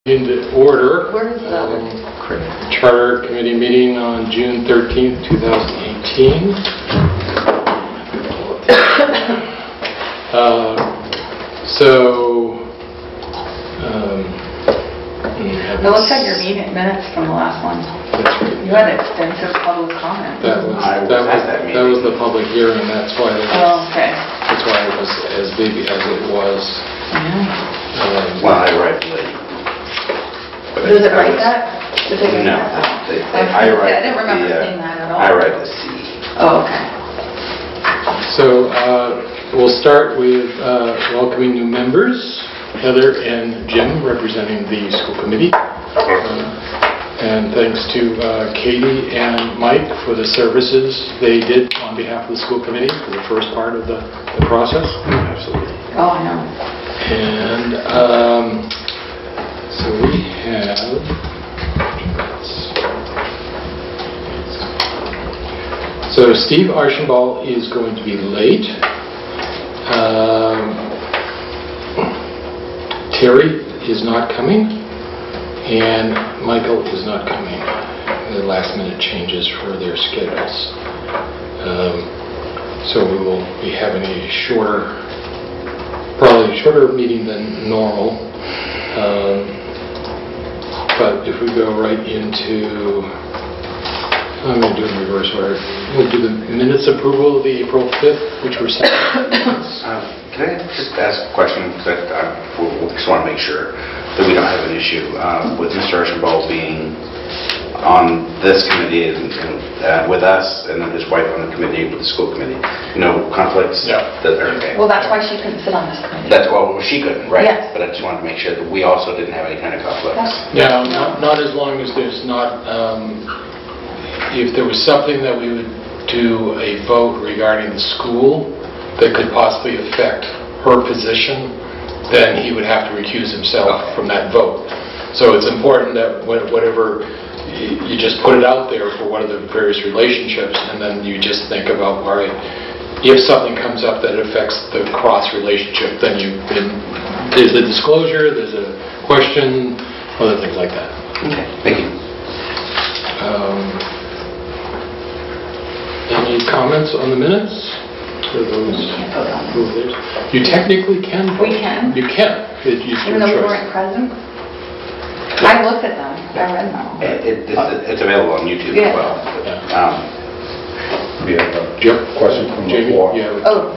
Into order. Where is that? Charter Committee meeting on June 13th, 2018. I looked at your meeting minutes from the last one. That's right. You had extensive public comment. That was the public hearing. That's why. Okay. That's why it was as big as it was. Yeah. Well, I write late. Does it write that? Does it No. I didn't remember seeing that at all. I write the C. Oh, okay. So we'll start with welcoming new members, Heather and Jim representing the school committee. And thanks to Katie and Mike for the services they did on behalf of the school committee for the first part of the process. Absolutely. Oh, I know. And so we have, so Steve Archambault is going to be late. Terry is not coming, and Michael is not coming. The last minute changes for their schedules. So we will be having a probably shorter meeting than normal. But if we go right into, I'm going to do it in reverse order. We'll do the minutes approval of the April 5th, which were sent. Can I just ask a question? Because we just want to make sure that we don't have an issue with Mr. Archambault being on this committee and with us, and then his wife on the committee with the school committee. No conflicts? Yeah. Okay. Well, that's why she couldn't sit on this committee. Well, she couldn't, right? Yes. But I just wanted to make sure that we also didn't have any kind of conflicts. Yeah, not as long as there's not, if there was something that we would do a vote regarding the school that could possibly affect her position, then he would have to recuse himself from that vote. So it's important that whatever, you just put it out there for one of the various relationships, and then you just think about, all right, if something comes up that affects the cross relationship, then there's a disclosure, there's a question, other things like that. Okay, thank you. Any comments on the minutes? For those you technically can vote. We can? You can. Even though we weren't present? I looked at them. I read them. It's available on YouTube as well. We have a question from the floor. Yeah. Oh.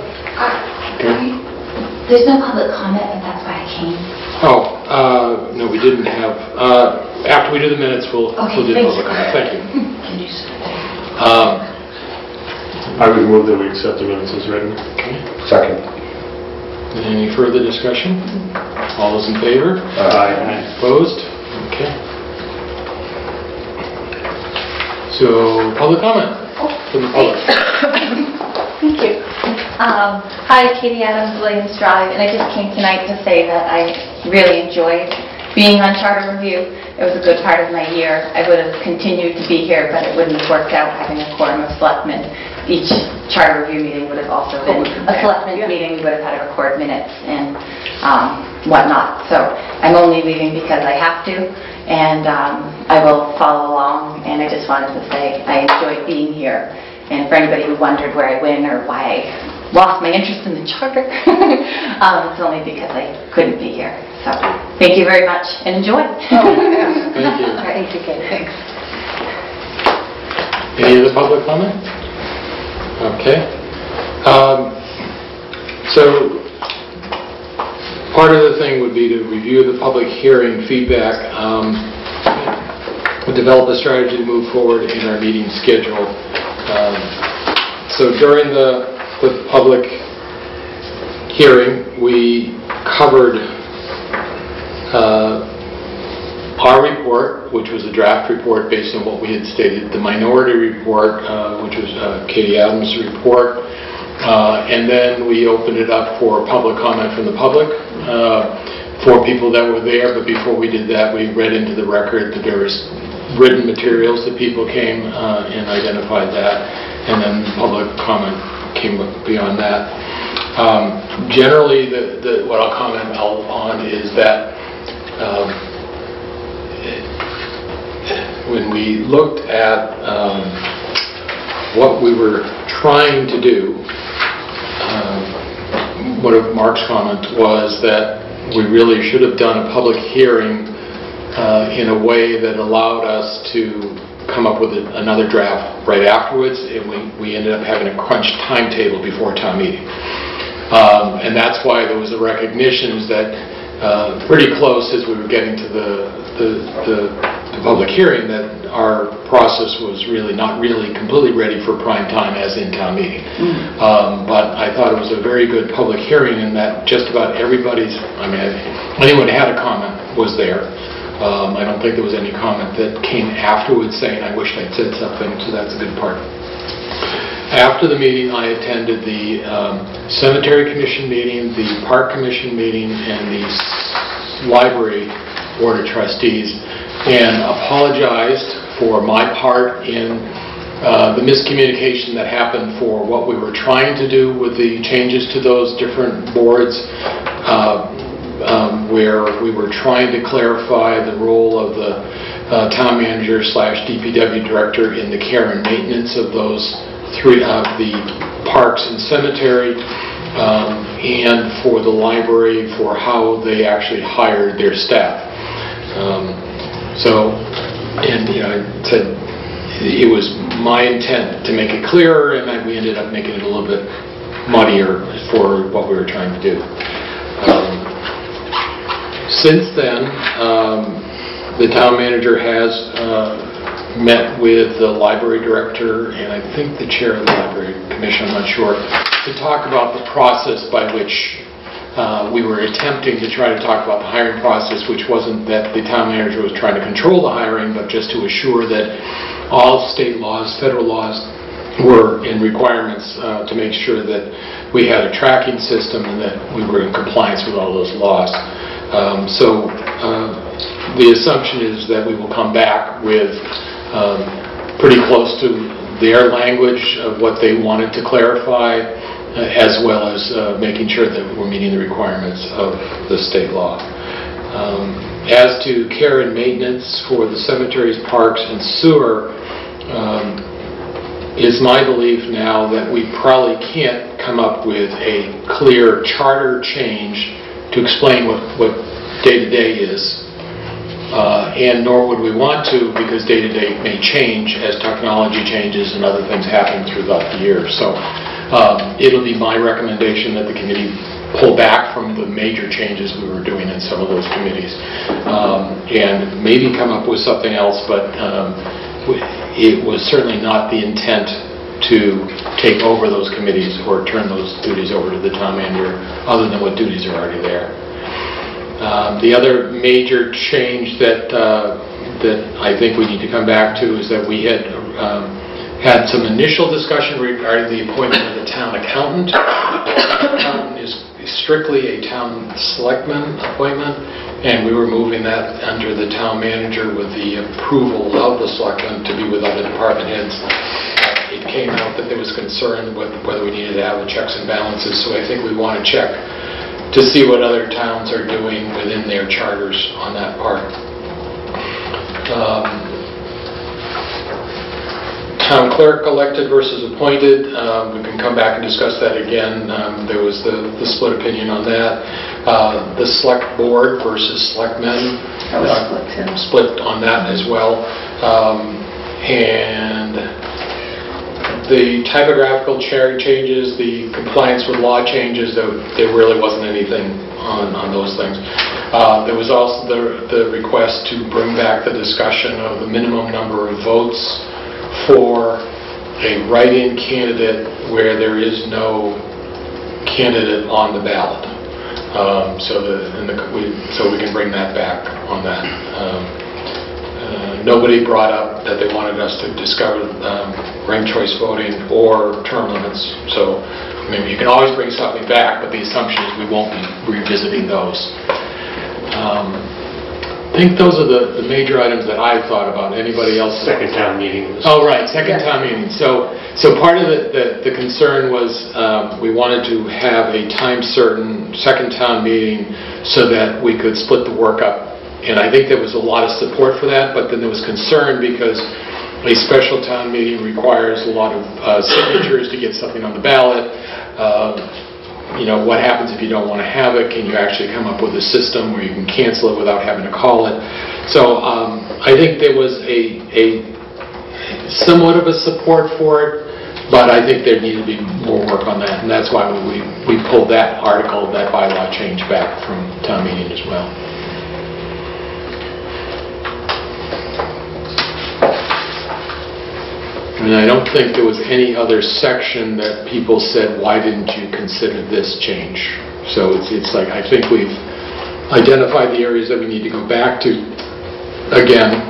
There's no public comment, and that's why I came. Oh, no, we didn't have. After we do the minutes, we'll do public comment. Thank you. Can you just there? I would move that we accept the minutes as written. Okay. Second. Any further discussion? All those in favor? Aye. Opposed? Okay. So, public comment from the public. Thank you. Hi, Katie Adams, Williams Drive, and I just came tonight to say that I really enjoyed being on Charter Review. It was a good part of my year. I would have continued to be here, but it wouldn't have worked out having a quorum of selectmen. Each Charter Review meeting would have also been a selectmen's meeting. We would have had to record minutes and whatnot. So I'm only leaving because I have to, and I will follow along. And I just wanted to say I enjoyed being here. And for anybody who wondered where I went or why I lost my interest in the charter, it's only because I couldn't be here. So thank you very much and enjoy. Thank you. All right, thank you, Katie. Thanks. Any other public comment? Okay. So part of the thing would be to review the public hearing feedback, develop a strategy to move forward in our meeting schedule. So during the public hearing, we covered our report, which was a draft report based on what we had stated, the minority report, which was Katie Adams' report, and then we opened it up for public comment from the public for people that were there. But before we did that, we read into the record the various written materials that people came and identified that, and then public comment came beyond that. Generally, what I'll comment on is that when we looked at what we were trying to do, one of Mark's comments was that we really should have done a public hearing in a way that allowed us to come up with another draft right afterwards, and we ended up having a crunched timetable before town meeting. And that's why there was a recognition that pretty close as we were getting to the public hearing that our process was really not really completely ready for prime time as in town meeting. But I thought it was a very good public hearing in that just about everybody's, anyone who had a comment was there. I don't think there was any comment that came afterwards saying, I wish I'd said something, so that's a good part. After the meeting, I attended the Cemetery Commission meeting, the Park Commission meeting, and the Library Board of Trustees, and apologized for my part in the miscommunication that happened for what we were trying to do with the changes to those different boards, where we were trying to clarify the role of the town manager / DPW director in the care and maintenance of those three of the parks and cemetery, and for the library for how they actually hired their staff. I said it was my intent to make it clearer, and we ended up making it a little bit muddier for what we were trying to do. Since then, the town manager has met with the library director and I think the chair of the library commission, I'm not sure, to talk about the process by which we were attempting to try to talk about the hiring process, which wasn't that the town manager was trying to control the hiring, but just to assure that all state laws, federal laws, were in requirements to make sure that we had a tracking system and that we were in compliance with all those laws. The assumption is that we will come back with pretty close to their language of what they wanted to clarify, as well as making sure that we're meeting the requirements of the state law. As to care and maintenance for the cemeteries, parks, and sewer, it's my belief now that we probably can't come up with a clear charter change to explain what day-to-day is, and nor would we want to, because day-to-day may change as technology changes and other things happen throughout the year. So it'll be my recommendation that the committee pull back from the major changes we were doing in some of those committees, and maybe come up with something else, but it was certainly not the intent to take over those committees or turn those duties over to the town manager, other than what duties are already there. The other major change that I think we need to come back to is that we had had some initial discussion regarding the appointment of the town accountant. The accountant is strictly a town selectman appointment, and we were moving that under the town manager with the approval of the selectman to be with other department heads. It came out that there was concern with whether we needed to have the checks and balances, so I think we want to check to see what other towns are doing within their charters on that part. Town clerk elected versus appointed, we can come back and discuss that again. There was the split opinion on that. The select board versus selectmen, split on that as well. And the typographical changes, the compliance with law changes, there really wasn't anything on those things. There was also the request to bring back the discussion of the minimum number of votes for a write-in candidate where there is no candidate on the ballot. So we can bring that back on that. Nobody brought up that they wanted us to discover ranked choice voting or term limits. So you can always bring something back, but the assumption is we won't be revisiting those. I think those are the major items that I thought about. Anybody else? Second town meeting. Oh, right, second town meeting. So part of the concern was we wanted to have a time certain second town meeting so that we could split the work up And I think there was a lot of support for that, but then there was concern because a special town meeting requires a lot of signatures to get something on the ballot. What happens if you don't want to have it? Can you actually come up with a system where you can cancel it without having to call it? So I think there was a somewhat of a support for it, but I think there needed to be more work on that, and that's why we pulled that article, that bylaw change back from town meeting as well. And I don't think there was any other section that people said, why didn't you consider this change? So it's like, I think we've identified the areas that we need to go back to again.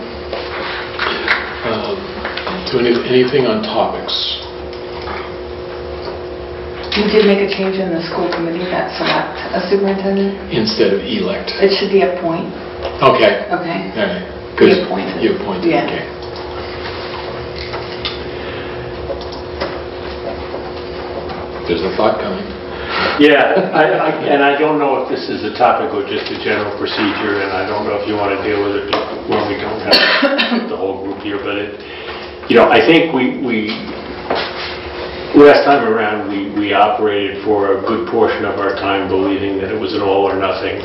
To anything on topics? You did make a change in the school committee that select a superintendent? Instead of elect. It should be appoint. Okay. Okay. All right. Be appointed. You appointed, yeah. Okay. There's a thought coming. Yeah, and I don't know if this is a topic or just a general procedure, and I don't know if you want to deal with it when we don't have the whole group here, but I think we last time around we operated for a good portion of our time believing that it was an all or nothing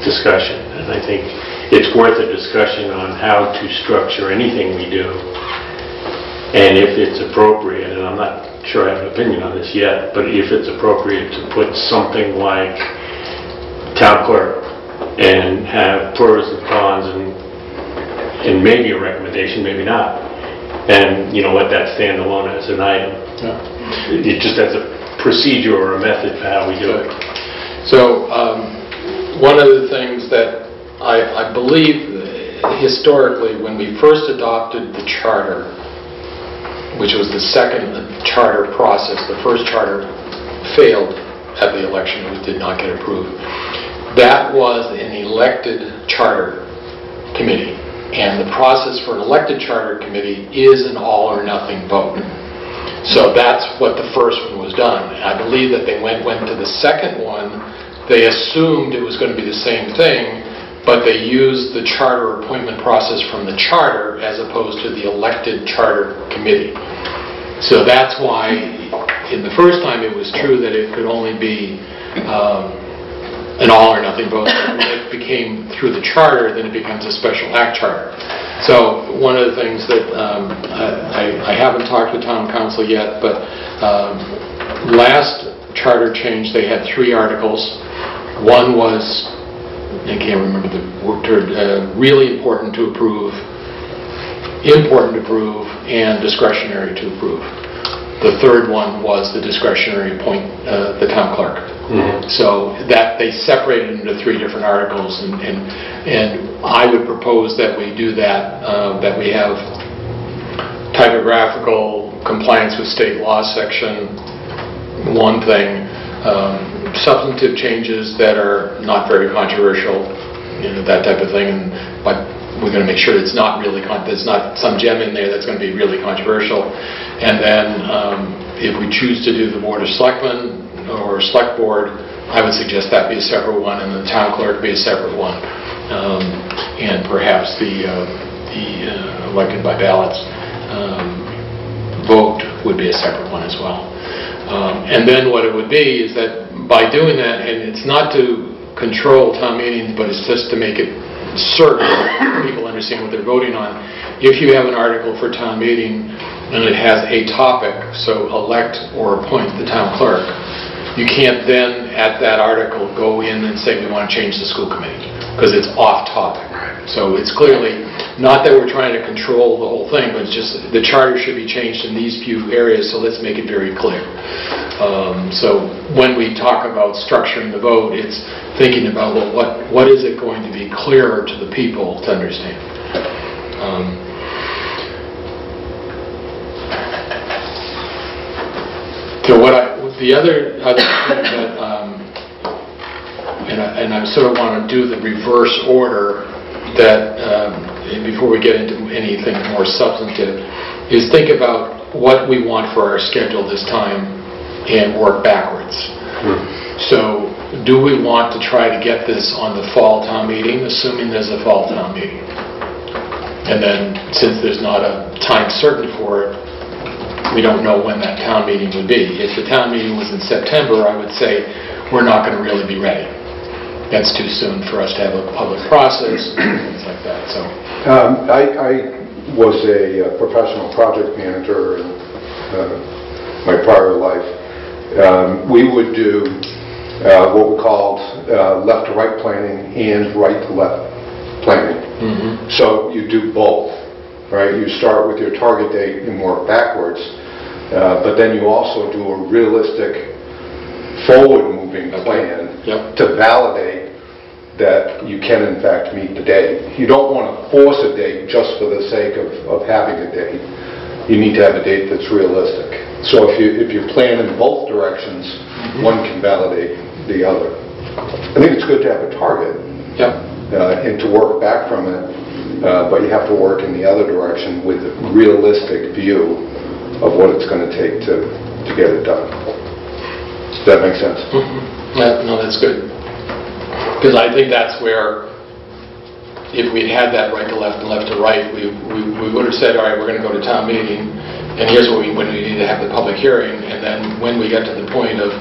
discussion, and I think it's worth a discussion on how to structure anything we do, and if it's appropriate, and I'm not sure I have an opinion on this yet, but if it's appropriate to put something like town clerk and have pros and cons and maybe a recommendation, maybe not, and let that stand alone as an item. Yeah. It just as a procedure or a method for how we do it. So one of the things that I believe historically, when we first adopted the charter, which was the second charter process, the first charter failed at the election, it did not get approved. That was an elected charter committee. And the process for an elected charter committee is an all or nothing vote. So that's what the first one was done. And I believe that they went to the second one, they assumed it was going to be the same thing, but they used the charter appointment process from the charter as opposed to the elected charter committee. So that's why in the first time it was true that it could only be an all or nothing vote. When it became through the charter, then it becomes a special act charter. So one of the things that I haven't talked with town council yet, but last charter change they had 3 articles. One was, I can't remember the word, really important to approve, important to approve, and discretionary to approve. The third one was the discretionary appoint the town clerk. Mm-hmm. So that they separated into 3 different articles, and I would propose that we do that, that we have typographical compliance with state law section, one thing, substantive changes that are not very controversial, that type of thing, but we're going to make sure it's not really, there's not some gem in there that's going to be really controversial. And then if we choose to do the Board of Selectmen or Select Board, I would suggest that be a separate one, and the town clerk be a separate one. And perhaps the elected by ballots vote would be a separate one as well. And then what it would be is that by doing that, and it's not to control town meetings, but it's just to make it certain people understand what they're voting on. If you have an article for town meeting and it has a topic, so elect or appoint the town clerk, you can't then at that article go in and say we want to change the school committee because it's off topic. So it's clearly not that we're trying to control the whole thing, but it's just the charter should be changed in these few areas, so let's make it very clear. So when we talk about structuring the vote, it's thinking about, well, what is it going to be clearer to the people to understand? So the other thing that, and I sort of want to do the reverse order that, before we get into anything more substantive, is think about what we want for our schedule this time and work backwards. So do we want to try to get this on the fall town meeting, assuming there's a fall town meeting? And then, since there's not a time certain for it, we don't know when that town meeting would be. If the town meeting was in September, I would say we're not going to really be ready. That's too soon for us to have a public process, things like that. So, I was a professional project manager in my prior life. We would do what we called left-to-right planning and right-to-left planning. So you do both, right? You start with your target date and work backwards, but then you also do a realistic forward-moving plan to validate that you can in fact meet the date. You don't want to force a date just for the sake of having a date. You need to have a date that's realistic. So if you plan in both directions, one can validate the other. I think it's good to have a target and to work back from it, but you have to work in the other direction with a realistic view of what it's going to take to get it done. Does that make sense? Yeah, no, that's good. Because I think that's where, if we'd had that right to left and left to right, we would have said, all right, we're going to go to town meeting, and here's when we need to have the public hearing, and then when we get to the point of,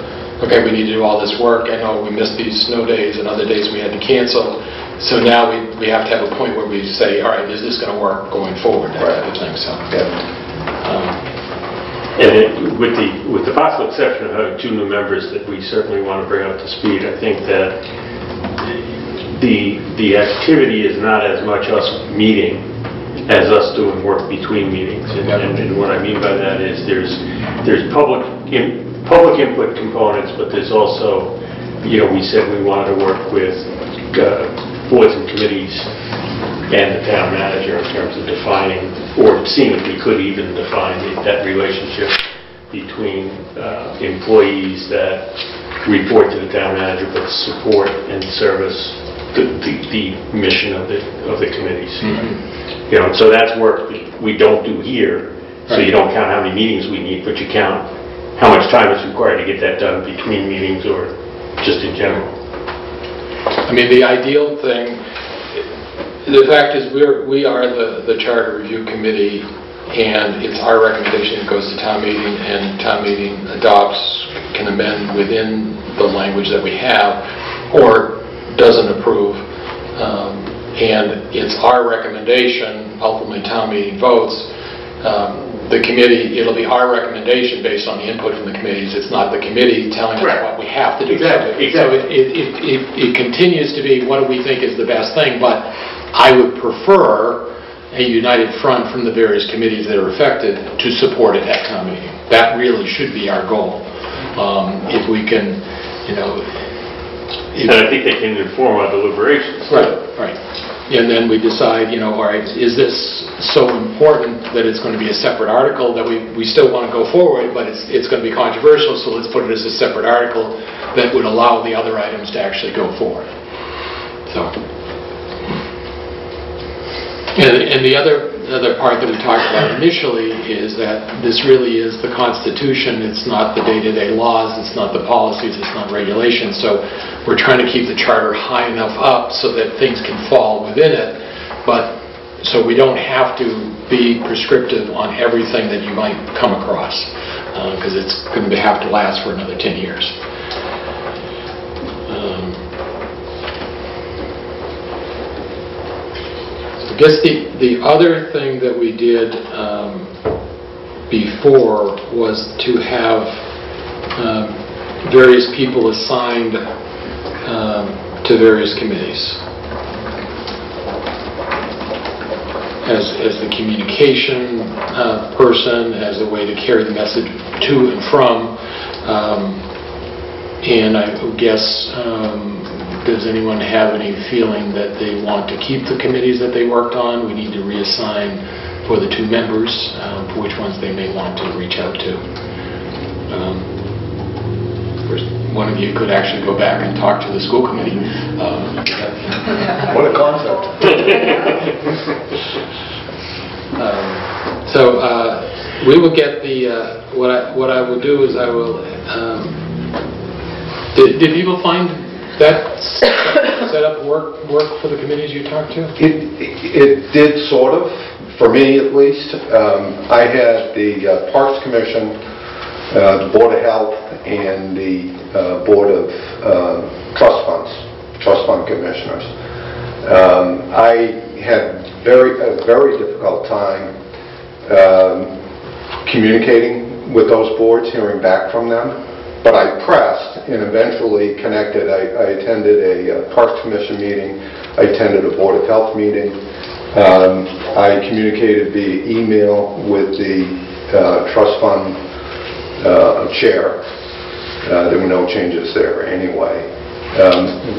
okay, we need to do all this work, I know we missed these snow days and other days we had to cancel, so now we have to have a point where we say, all right, is this going to work going forward, that type of thing. So, And with the possible exception of having 2 new members that we certainly want to bring up to speed, I think that the activity is not as much us meeting as us doing work between meetings. And what I mean by that is there's public input components, but there's also, we said we wanted to work with boards and committees and the town manager in terms of defining, or seeing if we could even define that relationship between employees that report to the town manager but support and service the mission of the committees. So that's work that we don't do here. So you don't count how many meetings we need, but you count how much time is required to get that done between meetings or just in general. I mean, the ideal thing, the fact is we are the Charter Review Committee, and it's our recommendation that goes to town meeting, and town meeting adopts, can amend within the language that we have, or doesn't approve. And it's our recommendation, ultimately town meeting votes. The committee, it'll be our recommendation based on the input from the committees. It's not the committee telling us what we have to do. Exactly. So it continues to be what do we think is the best thing, but I would prefer a united front from the various committees that are affected to support it at town meeting. That really should be our goal. If we can, and I think they can inform our deliberations. Right. And then we decide, all right, is this so important that it's going to be a separate article that we still want to go forward, but it's going to be controversial, so let's put it as a separate article that would allow the other items to actually go forward. So, and the other part that we talked about initially is that this really is the Constitution. It's not the day-to-day laws. It's not the policies. It's not regulations. So we're trying to keep the charter high enough up so that things can fall within it, but so we don't have to be prescriptive on everything that you might come across, because it's going to have to last for another 10 years. I guess the other thing that we did before was to have various people assigned to various committees as the communication person, as a way to carry the message to and from. And I guess, does anyone have any feeling that they want to keep the committees that they worked on? We need to reassign for the 2 members, for which ones they may want to reach out to. Of course, one of you could actually go back and talk to the school committee. What a concept. So we will get the, what I will do is I will, did people find that setup work for the committees you talked to? It did sort of, for me at least. I had the Parks Commission, the Board of Health, and the Board of Trust Fund Commissioners. I had a very difficult time communicating with those boards, hearing back from them. But I pressed and eventually connected. I attended a Parks Commission meeting. I attended a Board of Health meeting. I communicated via email with the Trust Fund chair. There were no changes there anyway.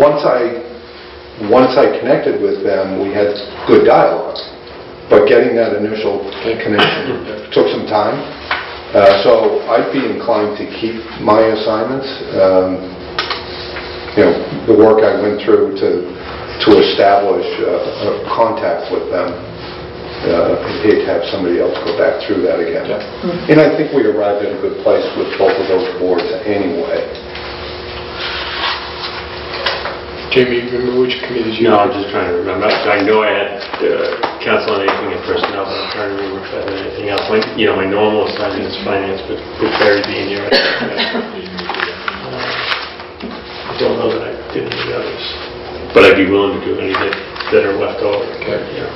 Once I connected with them, we had good dialogue. But getting that initial connection took some time. So I'd be inclined to keep my assignments. The work I went through to establish a contact with them. I'd hate to have somebody else go back through that again. Yeah. And I think we arrived at a good place with both of those boards anyway. Jamie, remember which committees you... No, I'm just trying to remember. I know I had council on aging and personnel, but I'm trying to remember if I had anything else. My normal assignment is finance, but with Barry being here, I don't know that I did any others. But I'd be willing to do any that are left over. Okay. Yeah.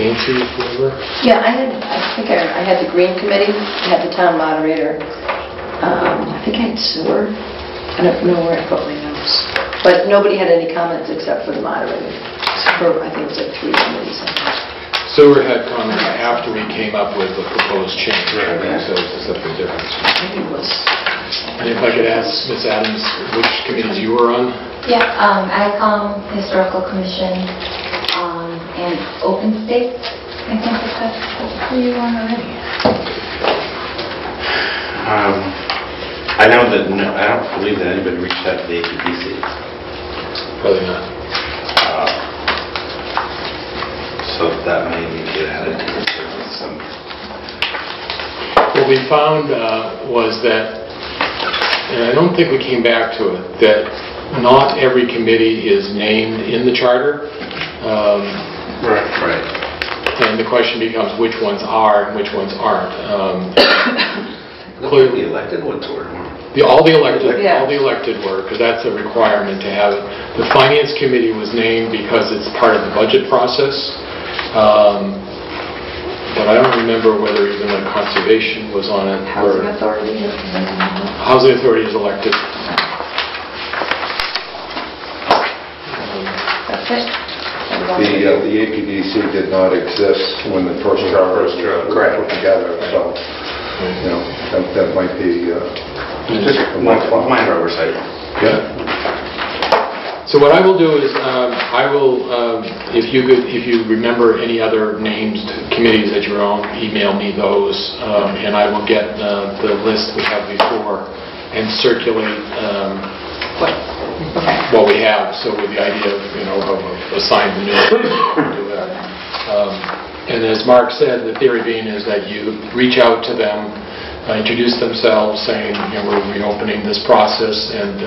Nancy, remember? Yeah, I had the Green Committee, I had the Town Moderator, I think I had sewer. I don't know where I put my notes. But nobody had any comments except for the moderator. I think it was like 3 committees. Sewer had comments after we came up with the proposed change. Right. So it's something different. Maybe it was. And if I could ask Ms. Adams which committees you were on? Yeah, AgCom, Historical Commission, and Open Space. I think that's who you were on already. I know that I don't believe that anybody reached out to the APDC. Probably not. So that may need to get added to some. What we found was that, and I don't think we came back to it, that not every committee is named in the charter. Right. And the question becomes which ones are and which ones aren't. Clearly, the elected ones were. All the elected were, because that's a requirement to have it. The Finance Committee was named because it's part of the budget process. But I don't remember whether even like Conservation was on it. Housing Authority. Housing Authority is elected. That's it. The APDC did not exist when the first charter was put together, so that might be minor oversight. Yeah. So what I will do is I will, if you remember any other named committees that you're on, email me those, and I will get the list we have before and circulate what we have. So with the idea of assign the new do that. And as Mark said, the theory being is that you reach out to them, introduce themselves, saying we're reopening this process, and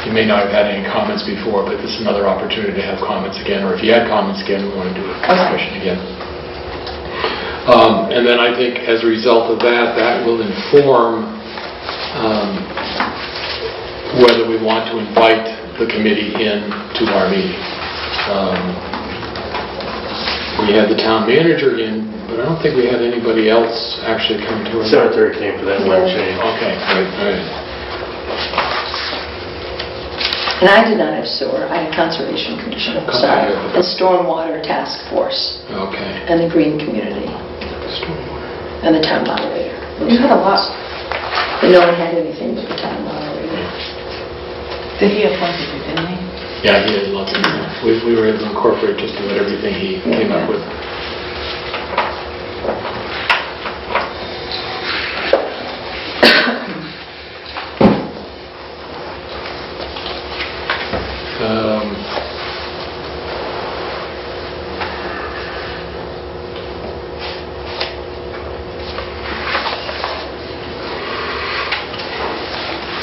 you may not have had any comments before, but this is another opportunity to have comments again, or if you had comments again, we want to do a discussion again. And then I think as a result of that, that will inform whether we want to invite the committee in to our meeting. We had the town manager in, but I don't think we had anybody else actually come to us. Secretary came for that one change. Okay, right. And I did not have sewer, I had Conservation Commission, sorry, and Stormwater Task Force, Okay. and the Green Community, and the Town Moderator. You had a lot. But no one had anything but the Town Moderator. Did he appoint you, didn't he? Yeah, he had lots of them. We were able to incorporate just about everything he came up with.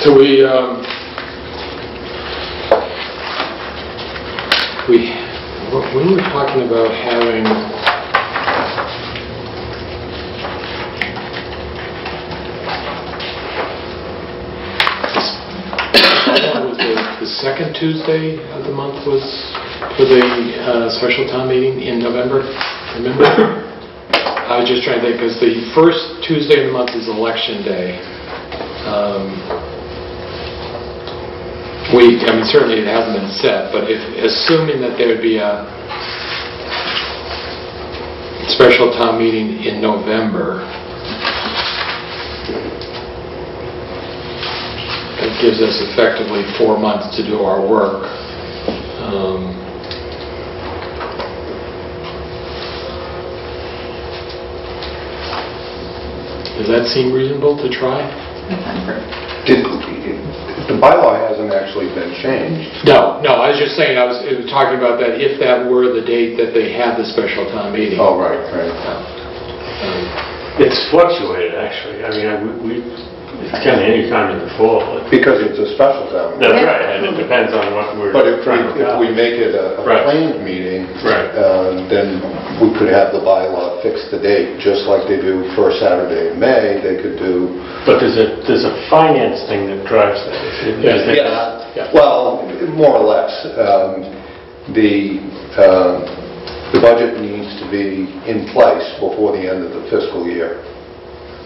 So we were talking about having, the second Tuesday of the month was for the special town meeting in November, remember? I was just trying to think, because the first Tuesday of the month is election day. I mean, certainly it hasn't been set, but assuming that there would be a special town meeting in November, that gives us effectively 4 months to do our work. Does that seem reasonable to try? The bylaw hasn't actually been changed. No, I was just saying, I was talking about that if that were the date that they had the special town meeting. Oh, right. It's fluctuated, actually. I mean, it's kind of any time in the fall. Because it's a special town meeting. That's right, and it depends on what we're But if trying to we make it a Right. planned meeting, Right. then we could have the bylaw fix the date, just like they do first Saturday in May, they could do... But there's a finance thing that drives that. Is there not? Yeah. Well, more or less. The budget needs to be in place before the end of the fiscal year.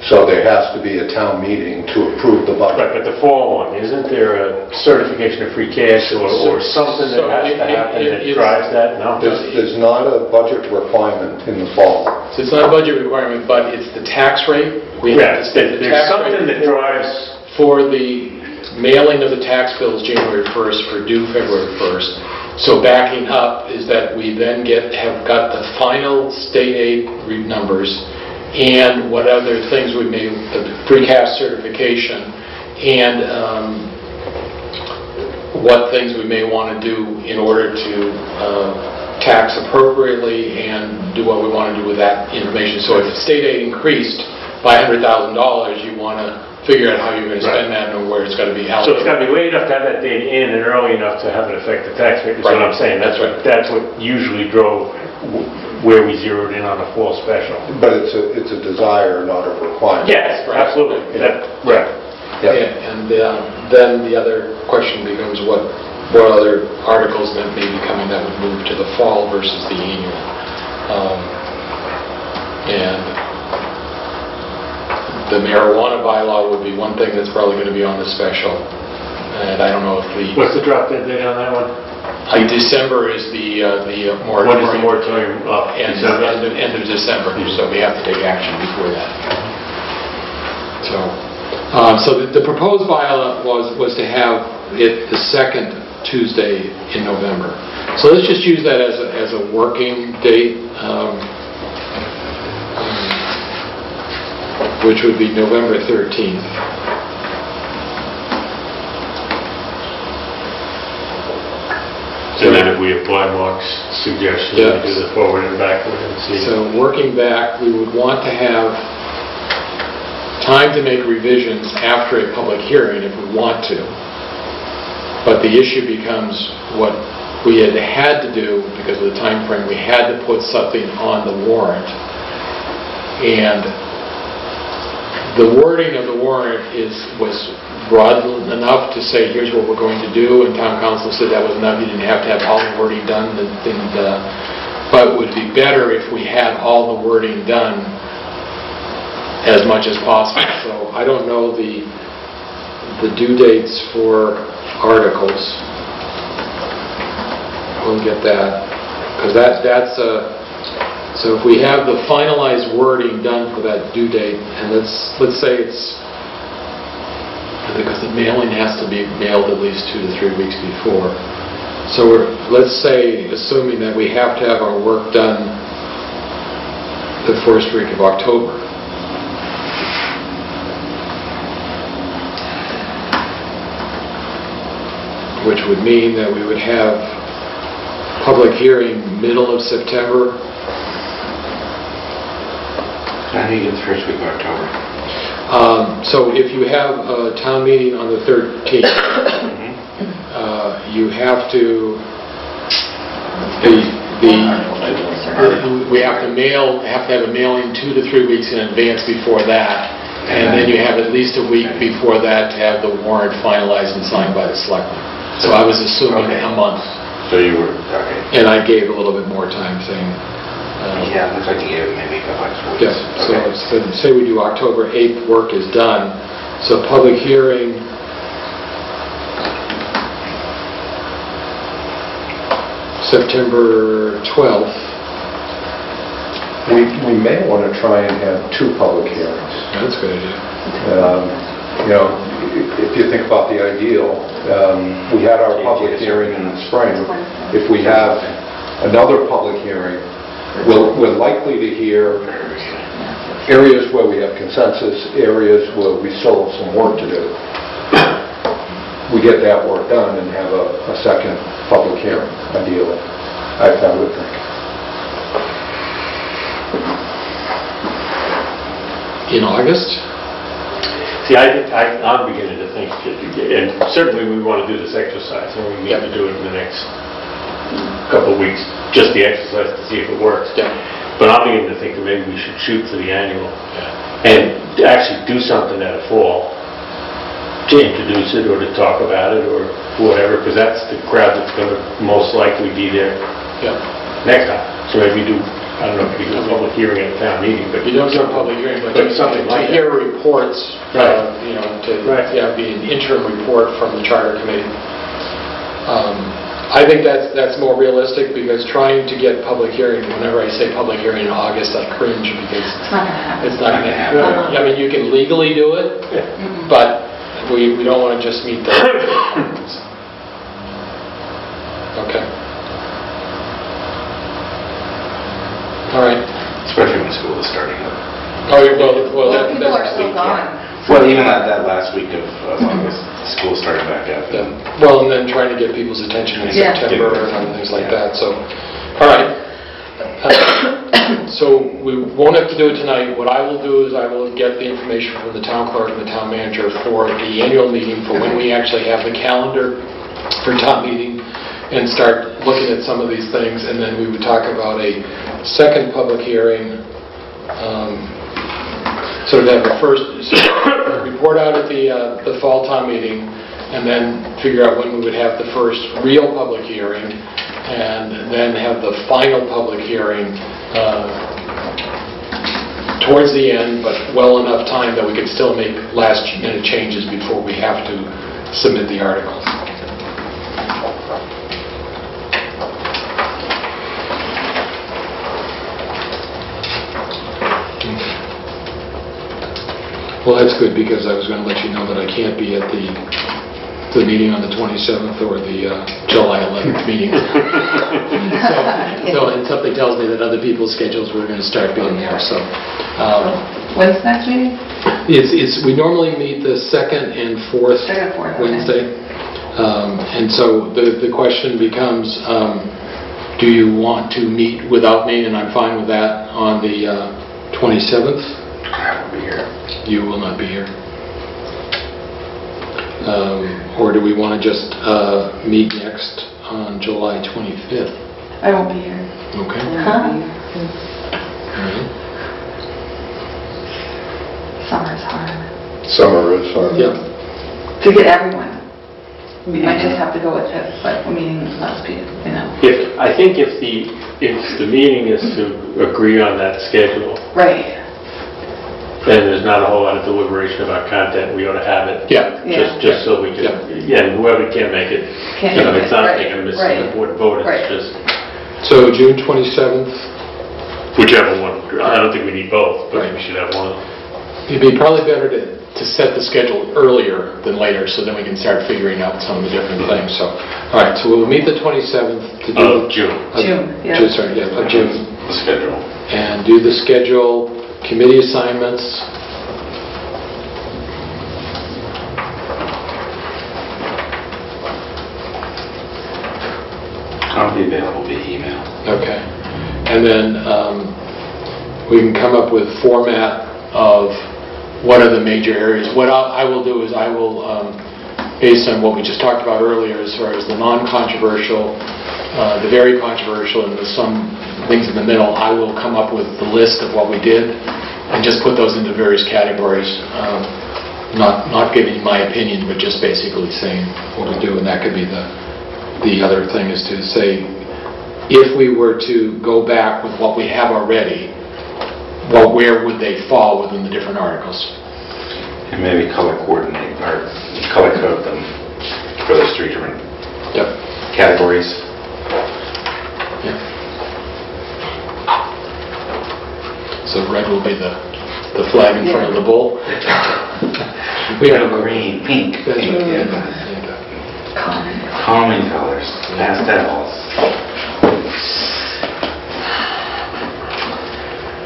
So there has to be a town meeting to approve the budget. Right, but the fall one, isn't there a certification of free cash or something that has to happen that drives that? No? There's not a budget requirement in the fall. So it's not a budget requirement, but it's the tax rate. Yes, there's something that drives... For the mailing of the tax bills January 1st for due February 1st. So backing up is that we then have got the final state aid numbers and what other things we may, the free cash certification, and what things we may want to do in order to tax appropriately and do what we want to do with that information. So if state aid increased by $100,000, you want to figure out how you're going to spend that and where it's got to be allocated. So it's got to be late enough to have that date in and early enough to have it affect the tax rate. That's what I'm saying. That's right. That's what usually drove where we zeroed in on the fall special. But it's a desire, not a requirement. Yes, absolutely. Right. Yeah, and then the other question becomes what other articles that may be coming that would move to the fall versus the annual. And the marijuana bylaw would be one thing that's probably going to be on the special. And I don't know if What's the drop dead date on that one? December is the moratorium. What is the moratorium of? End of December, so we have to take action before that. So the proposed bylaw was to have it the second Tuesday in November. So let's just use that as a working date, which would be November 13th. And then if we apply Mark's suggestion, we do the forward and backward and see. So working back, we would want to have time to make revisions after a public hearing if we want to. But the issue becomes what we had to do because of the time frame. We had to put something on the warrant. And the wording of the warrant was broad enough to say, here's what we're going to do, and town council said that was enough. You didn't have to have all the wording done. But it would be better if we had all the wording done as much as possible. So I don't know the due dates for articles. We'll get that, because that's so if we have the finalized wording done for that due date, and let's say it's, because the mailing has to be mailed at least 2 to 3 weeks before. So let's say, assuming that we have to have our work done the first week of October. Which would mean that we would have public hearing middle of September. I think it's first week of October. So if you have a town meeting on the 13th, you have to We have to have a mailing 2 to 3 weeks in advance before that, and then you have at least a week before that to have the warrant finalized and signed by the selectmen. So I was assuming a month. So you were, okay. And I gave a little bit more time saying... Yeah, looks like you gave it maybe a couple extra weeks. Yes, so say we do October 8th, work is done, so public hearing... September 12th. We may want to try and have 2 public hearings. That's a good idea. You know, if you think about the ideal, we had our public hearing in the spring. If we have another public hearing, we're likely to hear areas where we have consensus, areas where we still have some work to do. We get that work done and have a second public hearing, ideally, I would think. In August? See, I'm beginning to think, and certainly we want to do this exercise, and we need to do it in the next couple of weeks, just the exercise to see if it works. Yeah. But I'm beginning to think that maybe we should shoot for the annual and actually do something at a fall to introduce it or to talk about it or whatever, because that's the crowd that's going to most likely be there next time. So maybe do, I don't know if you do a public hearing at a town meeting, but... You don't do a public hearing, but something like to hear reports, you know, to be an interim report from the Charter Committee. I think that's more realistic, because trying to get public hearing, whenever I say public hearing in August, I cringe, because It's not going to happen. it's not going to happen. I mean, you can legally do it, but we don't want to just meet the... Okay. All right. Especially when school is starting up. Oh, well, People are still gone. Well, even that last week of August, school starting back up. Yeah. Well, and then trying to get people's attention in September and other things like that, so, all right. So we won't have to do it tonight. What I will do is I will get the information from the town clerk and the town manager for the annual meeting, for when we actually have the calendar for town meeting, and start looking at some of these things, and then we would talk about a second public hearing, sort of have the first report out at the fall town meeting, and then figure out when we would have the first real public hearing, and then have the final public hearing towards the end, but well enough time that we could still make last-minute changes before we have to submit the articles. Well, that's good, because I was going to let you know that I can't be at the meeting on the 27th or the July 11th meeting. And something tells me that other people's schedules were going to start being there. So, When's the next meeting? we normally meet the second and fourth Wednesday, and so the question becomes, do you want to meet without me? And I'm fine with that on the 27th. I will be here. You will not be here. Or do we want to just meet next on July 25th? I won't be here. Okay. Huh? All right. Summer's hard. Summer is hard. Yeah. To get everyone. We might just have to go with it, but meeting less people, you know. I think if the meeting is to agree on that schedule, Right. then there's not a whole lot of deliberation about content. We ought to have it. Yeah. Just so we can, and whoever can't make it, Can't you know, make it's it, not right, making a right. missing board vote, Right. it's just So June 27th, whichever one. I don't think we need both, but Right. we should have one. it'd be probably better to set the schedule earlier than later, so then we can start figuring out some of the different things. So, all right, so we'll meet the 27th to do... June. June, yeah. Of June. The schedule. And do the schedule, committee assignments. I'll be available via email. Okay. And then we can come up with format of what are the major areas. What I will do is I will, based on what we just talked about earlier as far as the non-controversial the very controversial, and there's some things in the middle, I will come up with the list of what we did and just put those into various categories. Not giving my opinion, but just basically saying what we do, and that could be the other thing is to say, if we were to go back with what we have already, well, where would they fall within the different articles? And maybe color coordinate or color code them for those 3 different categories. Yep. So red will be the flag in front of the bull. We have Green, pink. That's pink, right. yeah. Calming colors, pastels.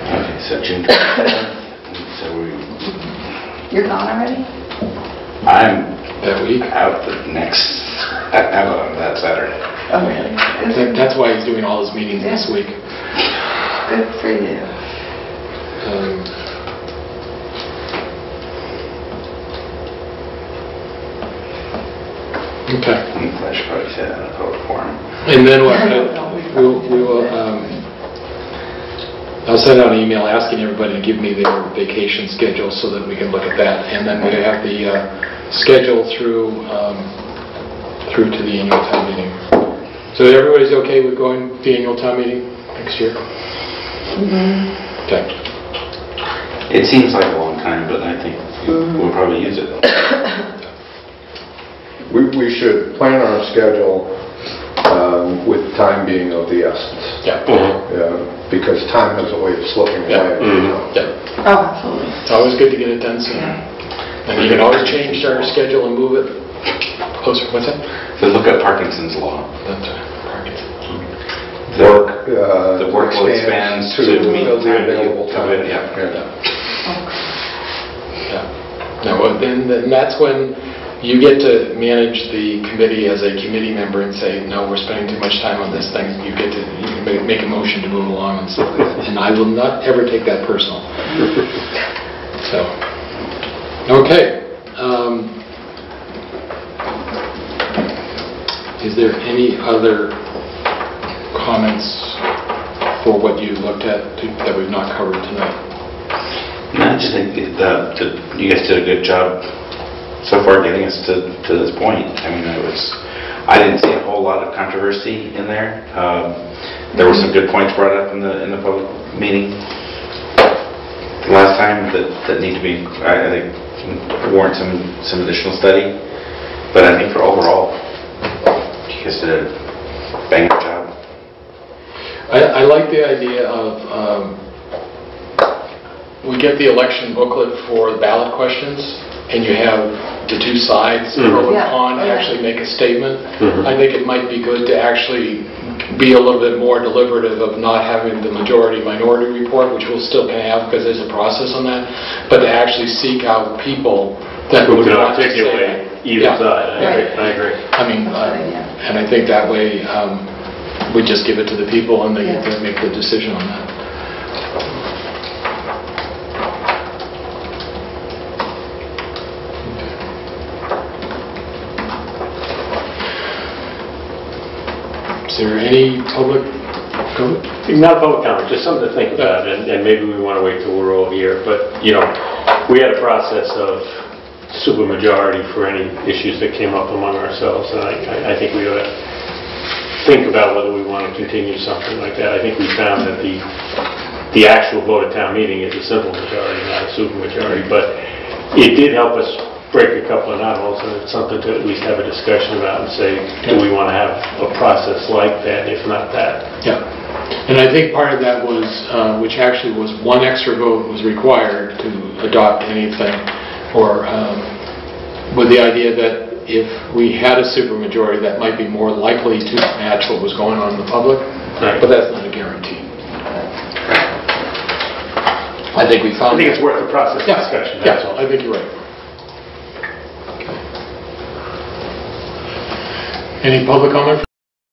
Okay, so June 27th. So You're gone already? I'm that week. out the next. I'm on that Saturday. Oh, really? That's why he's doing all his meetings this week. Good for you. Okay. I should probably say that in a public forum. And then what? We will. I'll send out an email asking everybody to give me their vacation schedule so that we can look at that. And then we have the schedule through to the annual town meeting. So everybody's okay with going to the annual town meeting next year? Mm-hmm. Okay. It seems like a long time, but I think we'll probably use it. We should plan our schedule with time being of the essence. Yeah. Because time has a way of slipping away. Yeah. Oh, absolutely. It's always good to get it done soon. And you can always change our schedule and move it closer. What's that? So look at Parkinson's law. That's Parkinson. The work will expand to meet the time available time. Yeah. Now, then that's when you get to manage the committee as a committee member and say, no, we're spending too much time on this thing. You can make a motion to move along and stuff like that. And I will not ever take that personal. So, okay. Is there any other comments for what you looked at that we've not covered tonight? No, I just think that you guys did a good job so far getting us to this point. I mean, I didn't see a whole lot of controversy in there. There were some good points brought up in the public meeting last time that need to be, I think, warrant some additional study. But I think for overall, you guys did a bang up job. I like the idea of we get the election booklet for the ballot questions, and you have the 2 sides, pro and con, actually make a statement. I think it might be good to actually be a little bit more deliberative of not having the majority-minority report, which we'll still can have because there's a process on that, but to actually seek out people that would want to say that. Either side. I agree. I mean, and I think that way we just give it to the people and they get to make the decision on that. Is there any public comment? Not a public comment, just something to think about, and maybe we want to wait till we're all here. But, you know, we had a process of supermajority for any issues that came up among ourselves, and I think we ought to think about whether we want to continue something like that. I think we found that the actual vote at town meeting is a simple majority, not a supermajority, but it did help us break a couple of knotholes, and it's something to at least have a discussion about and say, do we want to have a process like that, if not that? Yeah. And I think part of that was, which actually was 1 extra vote was required to adopt anything, or with the idea that if we had a supermajority, that might be more likely to match what was going on in the public, but that's not a guarantee. I think we found. I think it's worth a process discussion. That's all. I think you're right. Any public comment?